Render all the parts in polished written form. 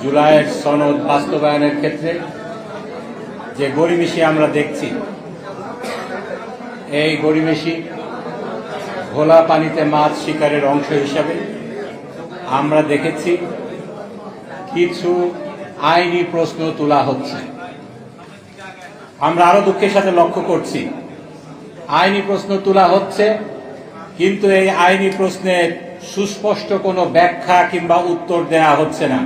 জুলাইয়ের সনদ বাস্তবায়নের ক্ষেত্রে যে গড়িমসি আমরা দেখছি, এই গড়িমসি ঘোলা পানিতে মাছ শিকারের অংশ হিসাবে আমরা দেখেছি কিছু আইনি প্রশ্ন তোলা হচ্ছে। আমরা আরো দুঃখের সাথে লক্ষ্য করছি আইনি প্রশ্ন তোলা হচ্ছে, কিন্তু এই আইনি প্রশ্নের সুস্পষ্ট কোনো ব্যাখ্যা কিংবা উত্তর দেয়া হচ্ছে না।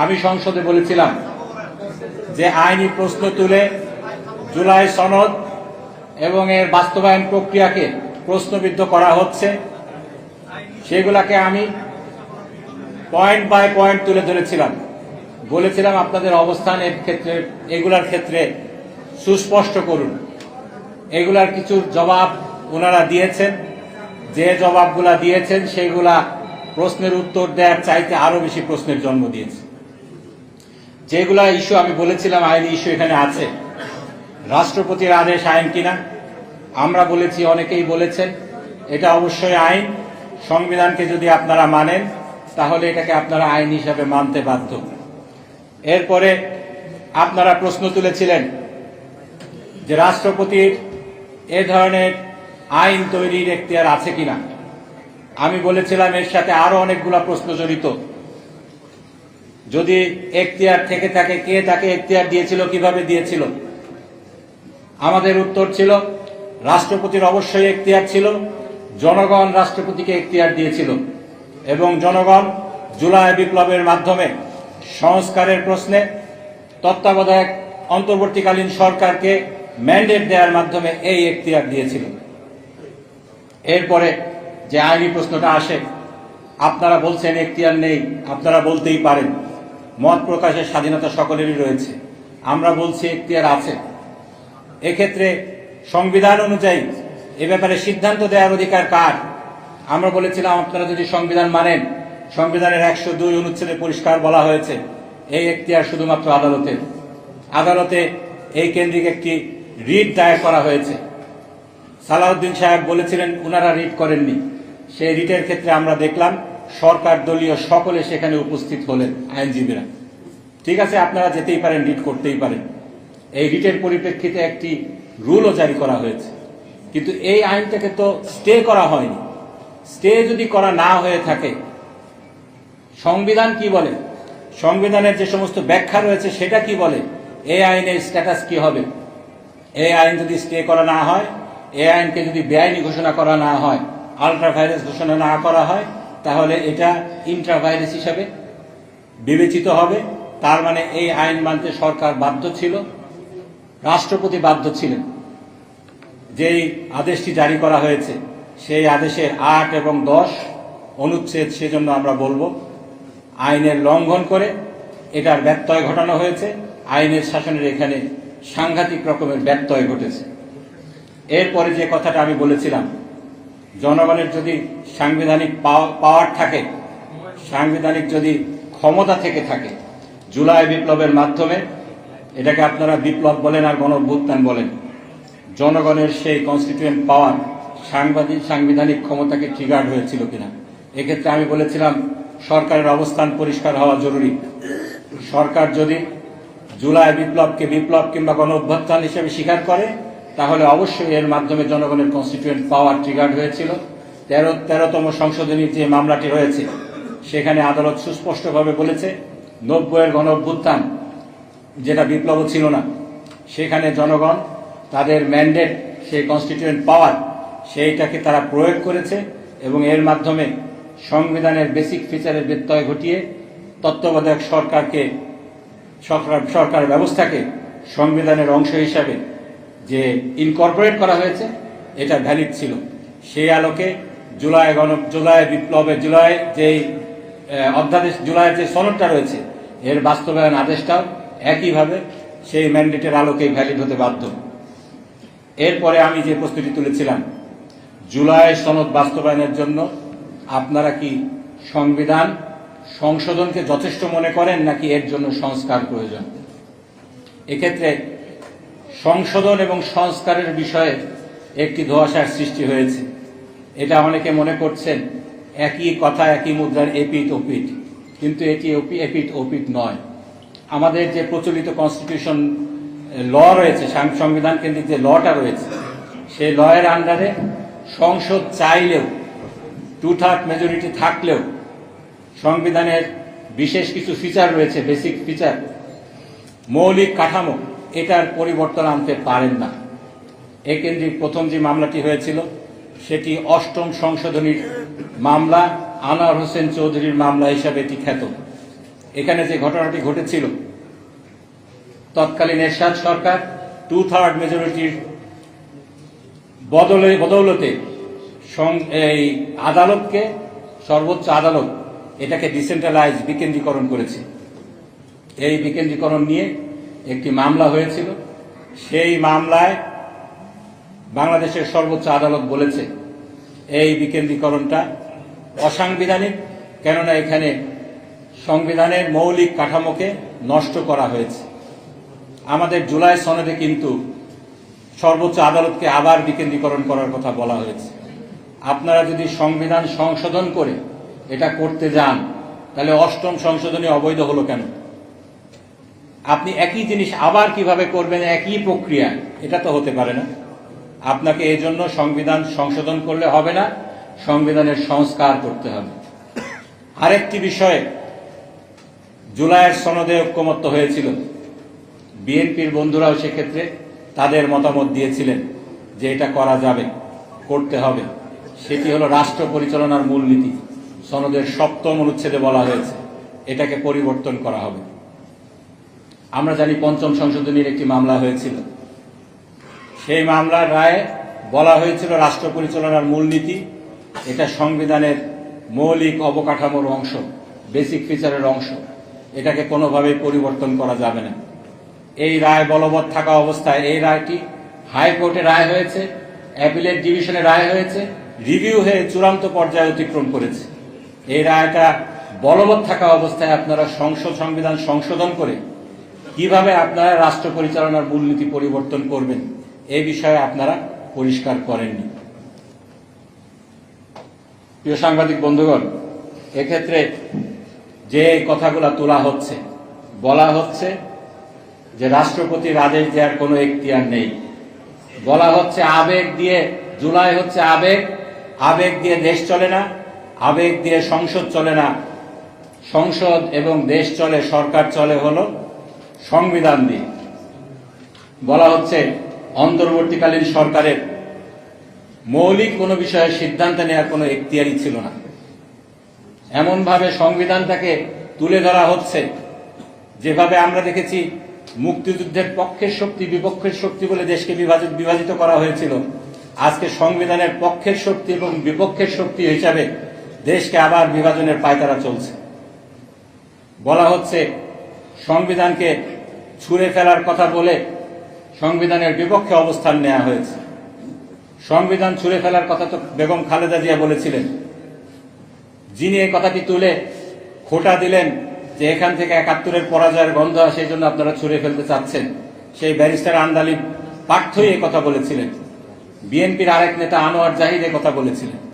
আমি সংসদে বলেছিলাম যে আইনি প্রশ্ন তুলে জুলাই সনদ এবং এর বাস্তবায়ন প্রক্রিয়াকে প্রশ্নবিদ্ধ করা হচ্ছে, সেগুলাকে আমি পয়েন্ট বাই পয়েন্ট তুলে ধরেছিলাম। বলেছিলাম আপনাদের অবস্থান এর ক্ষেত্রে, এগুলার ক্ষেত্রে সুস্পষ্ট করুন। এগুলার কিছু জবাব ওনারা দিয়েছেন, যে জবাবগুলা দিয়েছেন সেগুলা প্রশ্নের উত্তর দেওয়ার চাইতে আরো বেশি প্রশ্নের জন্ম দিয়েছে। যেগুলা ইস্যু আমি বলেছিলাম আইনি ইস্যু এখানে আছে। রাষ্ট্রপতির আদেশ আইন কিনা আমরা বলেছি, অনেকেই বলেছেন এটা অবশ্যই আইন। সংবিধানকে যদি আপনারা মানেন তাহলে এটাকে আপনারা আইন হিসাবে মানতে বাধ্য। এরপরে আপনারা প্রশ্ন তুলেছিলেন যে রাষ্ট্রপতির এ ধরনের আইন তৈরির এখতিয়ার আছে কিনা। আমি বলেছিলাম এর সাথে আরো অনেকগুলা প্রশ্ন জড়িত। যদি এখতিয়ার থেকে থাকে, কে তাকে এখতিয়ার দিয়েছিল, কিভাবে দিয়েছিল। আমাদের উত্তর ছিল রাষ্ট্রপতির অবশ্যই এখতিয়ার ছিল, জনগণ রাষ্ট্রপতিকে এখতিয়ার দিয়েছিল এবং জনগণ জুলাই বিপ্লবের মাধ্যমে সংস্কারের প্রশ্নে তত্ত্বাবধায়ক অন্তর্বর্তীকালীন সরকারকে ম্যান্ডেট দেওয়ার মাধ্যমে এই এখতিয়ার দিয়েছিল। এরপরে যে আইনি প্রশ্নটা আসে, আপনারা বলছেন এখতিয়ার নেই, আপনারা বলতেই পারেন, মত প্রকাশের স্বাধীনতা সকলেরই রয়েছে। আমরা বলছি এখতিয়ার আছে। এক্ষেত্রে সংবিধান অনুযায়ী এ ব্যাপারে সিদ্ধান্ত দেওয়ার অধিকার কার। আমরা বলেছিলাম আপনারা যদি সংবিধান মানেন, সংবিধানের 102 অনুচ্ছেদে পরিষ্কার বলা হয়েছে এই এখতিয়ার শুধুমাত্র আদালতের। আদালতে এই কেন্দ্রিক একটি রিট দায়ের করা হয়েছে। সালাউদ্দিন সাহেব বলেছিলেন উনারা রিট করেননি। সেই রিটের ক্ষেত্রে আমরা দেখলাম সরকার দলীয় সকলে সেখানে উপস্থিত হলেন, আইনজীবীরা। ঠিক আছে, আপনারা যেতেই পারেন, রিট করতেই পারেন। এই রিটের পরিপ্রেক্ষিতে একটি রুলও জারি করা হয়েছে, কিন্তু এই আইনটাকে তো স্টে করা হয়নি। স্টে যদি করা না হয়ে থাকে, সংবিধান কি বলে, সংবিধানের যে সমস্ত ব্যাখ্যা রয়েছে সেটা কি বলে, এই আইনের স্ট্যাটাস কি হবে। এই আইন যদি স্টে করা না হয়, এই আইনকে যদি বেআইনি ঘোষণা করা না হয়, আলট্রা ভাইরাস ঘোষণা না করা হয়, তাহলে এটা ইন্ট্রা ভাইরাস হিসাবে বিবেচিত হবে। তার মানে এই আইন মানতে সরকার বাধ্য ছিল, রাষ্ট্রপতি বাধ্য ছিলেন। যেই আদেশটি জারি করা হয়েছে সেই আদেশের 8 এবং 10 অনুচ্ছেদ, সেজন্য আমরা বলবো আইনের লঙ্ঘন করে এটার ব্যত্যয় ঘটানো হয়েছে। আইনের শাসনের এখানে সাংঘাতিক রকমের ব্যত্যয় ঘটেছে। এরপরে যে কথাটা আমি বলেছিলাম, জনগণের যদি সাংবিধানিক পাওয়ার থাকে, সাংবিধানিক যদি ক্ষমতা থেকে থাকে, জুলাই বিপ্লবের মাধ্যমে, এটাকে আপনারা বিপ্লব বলেন আর গণঅভ্যুত্থান বলেন, জনগণের সেই কনস্টিটিউয়েন্ট পাওয়ার সাংবিধানিক ক্ষমতাকে ট্রিগার্ড হয়েছিল কিনা। এক্ষেত্রে আমি বলেছিলাম সরকারের অবস্থান পরিষ্কার হওয়া জরুরি। সরকার যদি জুলাই বিপ্লবকে বিপ্লব কিংবা গণঅভ্যুত্থান হিসেবে স্বীকার করে, তাহলে অবশ্যই এর মাধ্যমে জনগণের কনস্টিটিউয়েন্ট পাওয়ার ট্রিগার্ড হয়েছিল। 13তম সংশোধনীর যে মামলাটি রয়েছে সেখানে আদালত সুস্পষ্টভাবে বলেছে 90-এর গণঅভ্যুত্থান যেটা বিপ্লব ছিল না, সেখানে জনগণ তাদের ম্যান্ডেট, সেই কনস্টিটিউয়েন্ট পাওয়ার, সেইটাকে তারা প্রয়োগ করেছে এবং এর মাধ্যমে সংবিধানের বেসিক ফিচারের ব্যত্যয় ঘটিয়ে তত্ত্বাবধায়ক সরকার ব্যবস্থাকে সংবিধানের অংশ হিসাবে যে ইনকর্পোরেট করা হয়েছে এটা ভ্যালিড ছিল। সেই আলোকে জুলাই বিপ্লবের জুলাইয়ের যে সনদটা রয়েছে এর বাস্তবায়ন আদেশটাও একইভাবে সেই ম্যান্ডেটের আলোকেই ভ্যালিড হতে বাধ্য। এরপরে আমি যে প্রশ্নটি তুলেছিলাম, জুলাই সনদ বাস্তবায়নের জন্য আপনারা কি সংবিধান সংশোধনকে যথেষ্ট মনে করেন নাকি এর জন্য সংস্কার প্রয়োজন। এক্ষেত্রে সংশোধন এবং সংস্কারের বিষয়ে একটি ধোঁয়াশার সৃষ্টি হয়েছে। এটা অনেকে মনে করছেন একই কথা, একই মুদ্রার এপিঠ ওপিঠ। কিন্তু এটি এপিট ওপিট নয়। আমাদের যে প্রচলিত কনস্টিটিউশন ল রয়েছে, সংবিধান কেন্দ্রিক যে লটা রয়েছে, সেই লয়ের আন্ডারে সংসদ চাইলেও 2/3 মেজরিটি থাকলেও সংবিধানের বিশেষ কিছু ফিচার রয়েছে, বেসিক ফিচার, মৌলিক কাঠামো, এটার পরিবর্তন আনতে পারেন না। এ কেন্দ্রিক প্রথম যে মামলাটি হয়েছিল সেটি 8ম সংশোধনীর মামলা, আনোয়ার হোসেন চৌধুরীর মামলা হিসাবে এটি খ্যাত। এখানে যে ঘটনাটি ঘটেছিল, তৎকালীন এরশাদ সরকার 2/3 মেজরিটির বদৌলতে এই আদালতকে, সর্বোচ্চ আদালত, এটাকে ডিসেন্ট্রালাইজ, বিকেন্দ্রীকরণ করেছে। এই বিকেন্দ্রীকরণ নিয়ে একটি মামলা হয়েছিল। সেই মামলায় বাংলাদেশের সর্বোচ্চ আদালত বলেছে এই বিকেন্দ্রীকরণটা অসাংবিধানিক, কেননা এখানে সংবিধানের মৌলিক কাঠামোকে নষ্ট করা হয়েছে। আমাদের জুলাই সনদে কিন্তু সর্বোচ্চ আদালতকে আবার বিকেন্দ্রীকরণ করার কথা বলা হয়েছে। আপনারা যদি সংবিধান সংশোধন করে এটা করতে যান, তাহলে 8ম সংশোধনী অবৈধ হলো কেন? আপনি একই জিনিস আবার কিভাবে করবেন, একই প্রক্রিয়া, এটা তো হতে পারে না। আপনাকে এই জন্য সংবিধান সংশোধন করলে হবে না, সংবিধানের সংস্কার করতে হবে। আরেকটি বিষয়ে জুলাইয়ের সনদে ঐক্যমত্য হয়েছিল, বিএনপির বন্ধুরাও সেক্ষেত্রে তাদের মতামত দিয়েছিলেন যে এটা করা যাবে, করতে হবে। সেটি হলো রাষ্ট্র পরিচালনার মূলনীতি। সনদের 7ম অনুচ্ছেদে বলা হয়েছে এটাকে পরিবর্তন করা হবে। আমরা জানি 5ম সংশোধনীর একটি মামলা হয়েছিল, সেই মামলার রায়ে বলা হয়েছিল রাষ্ট্র পরিচালনার মূলনীতি এটা সংবিধানের মৌলিক অবকাঠামোর অংশ, বেসিক ফিচারের অংশ, এটাকে কোনোভাবেই পরিবর্তন করা যাবে না। এই রায় বলবৎ থাকা অবস্থায়, এই রায়টি হাইকোর্টে রায় হয়েছে, অ্যাপিলেট ডিভিশনে রায় হয়েছে, রিভিউ হয়ে চূড়ান্ত পর্যায়ে অতিক্রম করেছে। এই রায়টা বলবৎ থাকা অবস্থায় আপনারা সংবিধান সংশোধন করে কিভাবে আপনারা রাষ্ট্র পরিচালনার মূলনীতি পরিবর্তন করবেন, এই বিষয়ে আপনারা পরিষ্কার করেননি। প্রিয় সাংবাদিক বন্ধুগণ, এক্ষেত্রে যে কথাগুলো তোলা হচ্ছে, বলা হচ্ছে যে রাষ্ট্রপতির আদেশ দেওয়ার কোনো এখতিয়ার নেই, বলা হচ্ছে আবেগ দিয়ে, জুলাই হচ্ছে আবেগ, আবেগ দিয়ে দেশ চলে না, আবেগ দিয়ে সংসদ চলে না, সংসদ এবং দেশ চলে, সরকার চলে হলো সংবিধান দিয়ে। বলা হচ্ছে অন্তর্বর্তীকালীন সরকারের মৌলিক কোনো বিষয়ে সিদ্ধান্ত নেওয়ার কোনো এখতিয়ারই ছিল না। এমনভাবে সংবিধানটাকে তুলে ধরা হচ্ছে যেভাবে আমরা দেখেছি মুক্তিযুদ্ধের পক্ষের শক্তি বিপক্ষের শক্তি বলে দেশকে বিভাজিত করা হয়েছিল, আজকে সংবিধানের পক্ষের শক্তি এবং বিপক্ষের শক্তি হিসাবে দেশকে আবার বিভাজনের পায়তারা চলছে। বলা হচ্ছে সংবিধানকে ছুঁড়ে ফেলার কথা বলে সংবিধানের বিপক্ষে অবস্থান নেওয়া হয়েছে। সংবিধান ছুঁড়ে ফেলার কথা তো বেগম খালেদা জিয়া বলেছিলেন, যিনি এই কথাটি তুলে খোঁটা দিলেন যে এখান থেকে 71-এর পরাজয়ের গন্ধ আসে, সেই জন্য আপনারা ছুঁড়ে ফেলতে চাচ্ছেন, সেই ব্যারিস্টার আন্দালিব পার্থই এই কথা বলেছিলেন। বিএনপির আরেক নেতা আনোয়ার জাহিদ এই কথা বলেছিলেন।